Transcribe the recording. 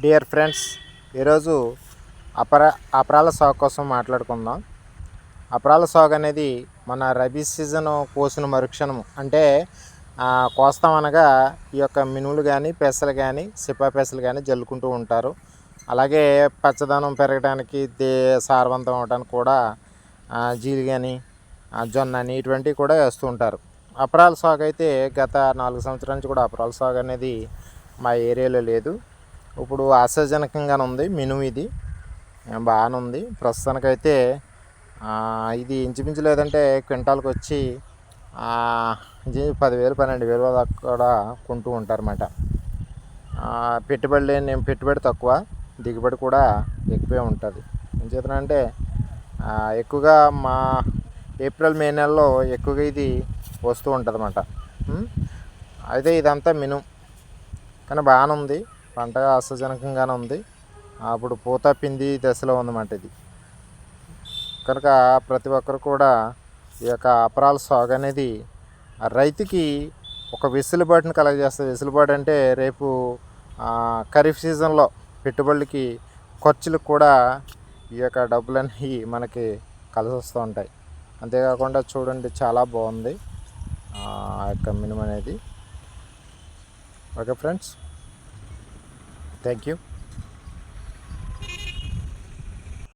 Dear friends, ఈరోజు అపరాల సాగు కోసం మాట్లాడుకుందాం. అపరాల సాగు అనేది మన రబీ సీజన్ కోసిన మరుక్షణము అంటే కోస్తామనగా ఈ యొక్క మినువులు కానీ పెసలు కానీ సిపా పెసలు కానీ జల్లుకుంటూ ఉంటారు. అలాగే పచ్చదనం పెరగడానికి సారవంతం అవడానికి కూడా జీలు కానీ జొన్న అని ఇటువంటివి కూడా వేస్తూ ఉంటారు. అపరాల సాగు అయితే గత 4 సంవత్సరాల నుంచి కూడా అపరాల సాగు అనేది మా ఏరియాలో లేదు. ఇప్పుడు ఆశాజనకంగానే ఉంది. మినుము ఇది బాగానే ఉంది ప్రస్తుతానికైతే. ఇది ఇంచుమించు లేదంటే క్వింటాల్కి వచ్చి 10,000 12,000 దాకా కూడా కొంటూ ఉంటారన్నమాట. పెట్టుబడి తక్కువ, దిగుబడి కూడా ఎక్కువే ఉంటుంది. ఏం చేతనంటే ఎక్కువగా మా ఏప్రిల్ మే నెలలో ఎక్కువగా ఇది వస్తూ ఉంటుంది అన్నమాట. అయితే ఇదంతా మినుము కానీ బాగానే ఉంది, పంట ఆశాజనకంగానే ఉంది. అప్పుడు పూత పిండి దశలో ఉందన్నమాట ఇది. కనుక ప్రతి ఒక్కరు కూడా ఈ యొక్క అపరాల సాగు అనేది రైతుకి ఒక వెసులుబాటుని కలగజేస్తుంది. వెసులుబాటు అంటే రేపు ఖరీఫ్ సీజన్లో పెట్టుబడులకి ఖర్చులకు కూడా ఈ యొక్క డబ్బులన్నీ మనకి కలిసి వస్తూ ఉంటాయి. అంతేకాకుండా చూడండి, చాలా బాగుంది ఆ యొక్క మినుము అనేది. Okay friends, thank you.